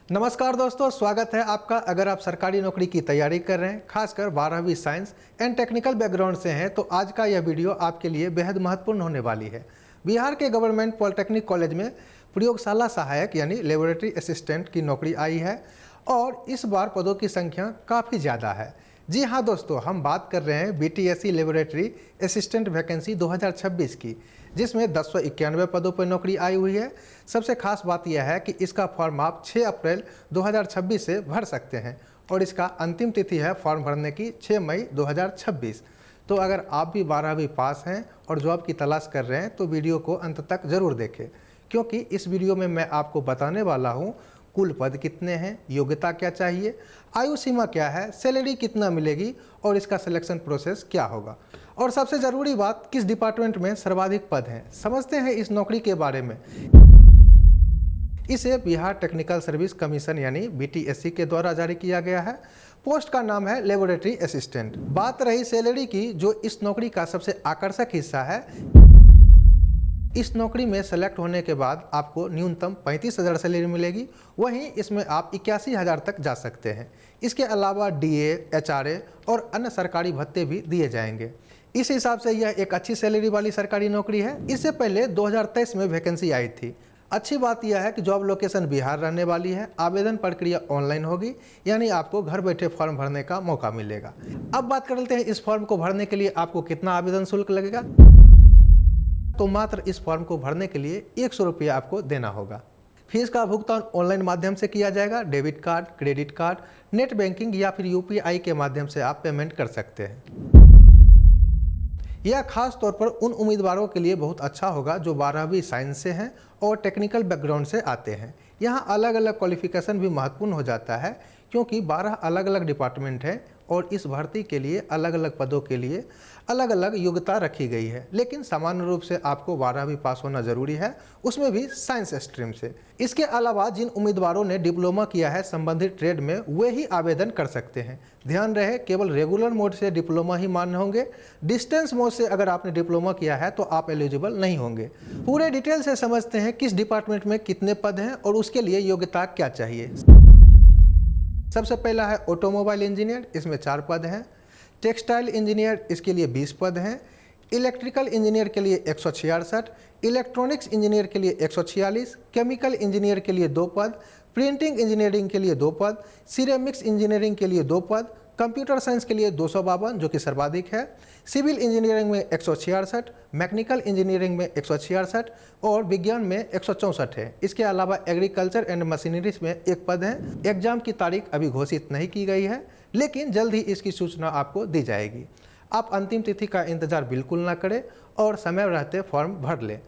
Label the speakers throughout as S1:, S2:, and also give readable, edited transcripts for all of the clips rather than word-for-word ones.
S1: नमस्कार दोस्तों, स्वागत है आपका। अगर आप सरकारी नौकरी की तैयारी कर रहे हैं, खासकर 12वीं साइंस एंड टेक्निकल बैकग्राउंड से हैं, तो आज का यह वीडियो आपके लिए बेहद महत्वपूर्ण होने वाली है। बिहार के गवर्नमेंट पॉलिटेक्निक कॉलेज में प्रयोगशाला सहायक यानी लेबोरेटरी असिस्टेंट की नौकरी आई है और इस बार पदों की संख्या काफ़ी ज़्यादा है। जी हाँ दोस्तों, हम बात कर रहे हैं BTSC लेबोरेटरी असिस्टेंट वैकेंसी 2026 की, जिसमें 1091 पदों पर नौकरी आई हुई है। सबसे खास बात यह है कि इसका फॉर्म आप 6 अप्रैल 2026 से भर सकते हैं और इसका अंतिम तिथि है फॉर्म भरने की 6 मई 2026। तो अगर आप भी 12वीं पास हैं और जॉब की तलाश कर रहे हैं तो वीडियो को अंत तक ज़रूर देखें, क्योंकि इस वीडियो में मैं आपको बताने वाला हूँ कुल पद कितने हैं, योग्यता क्या चाहिए, आयु सीमा क्या है, सैलरी कितना मिलेगी और इसका सिलेक्शन प्रोसेस क्या होगा, और सबसे ज़रूरी बात, किस डिपार्टमेंट में सर्वाधिक पद हैं। समझते हैं इस नौकरी के बारे में। इसे बिहार टेक्निकल सर्विस कमीशन यानी BTSC के द्वारा जारी किया गया है। पोस्ट का नाम है लेबोरेटरी असिस्टेंट। बात रही सैलरी की, जो इस नौकरी का सबसे आकर्षक हिस्सा है। इस नौकरी में सेलेक्ट होने के बाद आपको न्यूनतम 35,000 सैलरी मिलेगी, वहीं इसमें आप 81,000 तक जा सकते हैं। इसके अलावा DA, HRA और अन्य सरकारी भत्ते भी दिए जाएंगे। इस हिसाब से यह एक अच्छी सैलरी वाली सरकारी नौकरी है। इससे पहले 2023 में वैकेंसी आई थी। अच्छी बात यह है कि जॉब लोकेशन बिहार रहने वाली है। आवेदन प्रक्रिया ऑनलाइन होगी, यानी आपको घर बैठे फॉर्म भरने का मौका मिलेगा। अब बात कर लेते हैं इस फॉर्म को भरने के लिए आपको कितना आवेदन शुल्क लगेगा। तो मात्र इस फॉर्म को भरने के लिए 100 रुपये आपको देना होगा। फीस का भुगतान ऑनलाइन माध्यम से किया जाएगा। Debit card, credit card, net banking या फिर UPI के माध्यम से आप पेमेंट कर सकते हैं। यह खास तौर पर उन उम्मीदवारों के लिए बहुत अच्छा होगा जो 12वीं साइंस से हैं और टेक्निकल बैकग्राउंड से आते हैं। यहाँ अलग अलग क्वालिफिकेशन भी महत्वपूर्ण हो जाता है, क्योंकि 12 अलग अलग डिपार्टमेंट हैं और इस भर्ती के लिए अलग अलग पदों के लिए अलग अलग योग्यता रखी गई है। लेकिन सामान्य रूप से आपको 12वीं पास होना जरूरी है, उसमें भी साइंस स्ट्रीम से। इसके अलावा जिन उम्मीदवारों ने डिप्लोमा किया है संबंधित ट्रेड में, वे ही आवेदन कर सकते हैं। ध्यान रहे, केवल रेगुलर मोड से डिप्लोमा ही मान्य होंगे। डिस्टेंस मोड से अगर आपने डिप्लोमा किया है तो आप एलिजिबल नहीं होंगे। पूरे डिटेल से समझते हैं किस डिपार्टमेंट में कितने पद हैं और उसके लिए योग्यता क्या चाहिए। सबसे पहला है ऑटोमोबाइल इंजीनियर, इसमें 4 पद हैं। टेक्सटाइल इंजीनियर, इसके लिए 20 पद हैं। इलेक्ट्रिकल इंजीनियर के लिए 166, इलेक्ट्रॉनिक्स इंजीनियर के लिए 146, केमिकल इंजीनियर के लिए 2 पद, प्रिंटिंग इंजीनियरिंग के लिए 2 पद, सिरेमिक्स इंजीनियरिंग के लिए 2 पद, कंप्यूटर साइंस के लिए 252 जो कि सर्वाधिक है, सिविल इंजीनियरिंग में 166, मैकेनिकल इंजीनियरिंग में 166 और विज्ञान में 164 है। इसके अलावा एग्रीकल्चर एंड मशीनरीज में 1 पद है। एग्जाम की तारीख अभी घोषित नहीं की गई है, लेकिन जल्द ही इसकी सूचना आपको दी जाएगी। आप अंतिम तिथि का इंतजार बिल्कुल ना करें और समय रहते फॉर्म भर लें।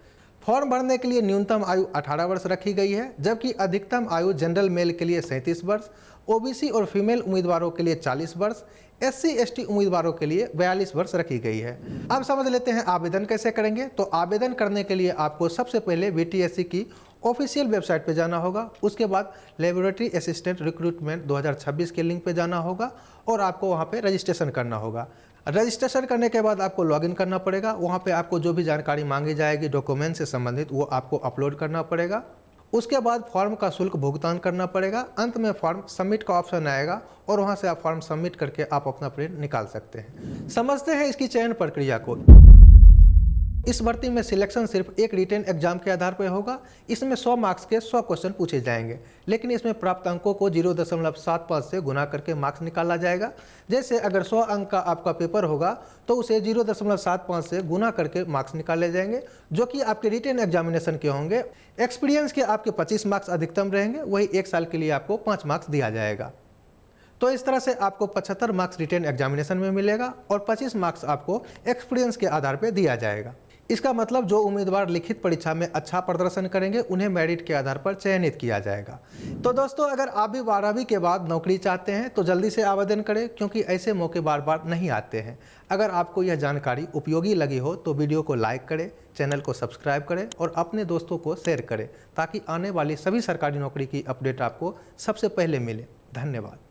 S1: फॉर्म भरने के लिए न्यूनतम आयु 18 वर्ष रखी गई है, जबकि अधिकतम आयु जनरल मेल के लिए 37 वर्ष, OBC और फीमेल उम्मीदवारों के लिए 40 वर्ष, SC ST उम्मीदवारों के लिए 42 वर्ष रखी गई है। अब समझ लेते हैं आवेदन कैसे करेंगे। तो आवेदन करने के लिए आपको सबसे पहले BTSC की ऑफिशियल वेबसाइट पे जाना होगा। उसके बाद लेबोरेटरी असिस्टेंट रिक्रूटमेंट 2026 के लिंक पे जाना होगा और आपको वहाँ पे रजिस्ट्रेशन करना होगा। रजिस्ट्रेशन करने के बाद आपको लॉगिन करना पड़ेगा। वहाँ पे आपको जो भी जानकारी मांगी जाएगी डॉक्यूमेंट से संबंधित, वो आपको अपलोड करना पड़ेगा। उसके बाद फॉर्म का शुल्क भुगतान करना पड़ेगा। अंत में फॉर्म सबमिट का ऑप्शन आएगा और वहाँ से आप फॉर्म सबमिट करके आप अपना प्रिंट निकाल सकते हैं। समझते हैं इसकी चयन प्रक्रिया को। इस भर्ती में सिलेक्शन सिर्फ एक रिटेन एग्जाम के आधार पर होगा। इसमें 100 मार्क्स के 100 क्वेश्चन पूछे जाएंगे, लेकिन इसमें प्राप्त अंकों को 0.75 से गुना करके मार्क्स निकाला जाएगा। जैसे अगर 100 अंक का आपका पेपर होगा तो उसे 0.75 से गुना करके मार्क्स निकाले जाएंगे, जो कि आपके रिटेन एग्जामिनेशन के होंगे। एक्सपीरियंस के आपके 25 मार्क्स अधिकतम रहेंगे, वही 1 साल के लिए आपको 5 मार्क्स दिया जाएगा। तो इस तरह से आपको 75 मार्क्स रिटेन एग्जामिनेशन में मिलेगा और 25 मार्क्स आपको एक्सपीरियंस के आधार पर दिया जाएगा। इसका मतलब जो उम्मीदवार लिखित परीक्षा में अच्छा प्रदर्शन करेंगे उन्हें मेरिट के आधार पर चयनित किया जाएगा। तो दोस्तों, अगर आप भी 12वीं के बाद नौकरी चाहते हैं तो जल्दी से आवेदन करें, क्योंकि ऐसे मौके बार बार नहीं आते हैं। अगर आपको यह जानकारी उपयोगी लगी हो तो वीडियो को लाइक करें, चैनल को सब्सक्राइब करें और अपने दोस्तों को शेयर करें, ताकि आने वाली सभी सरकारी नौकरी की अपडेट आपको सबसे पहले मिले। धन्यवाद।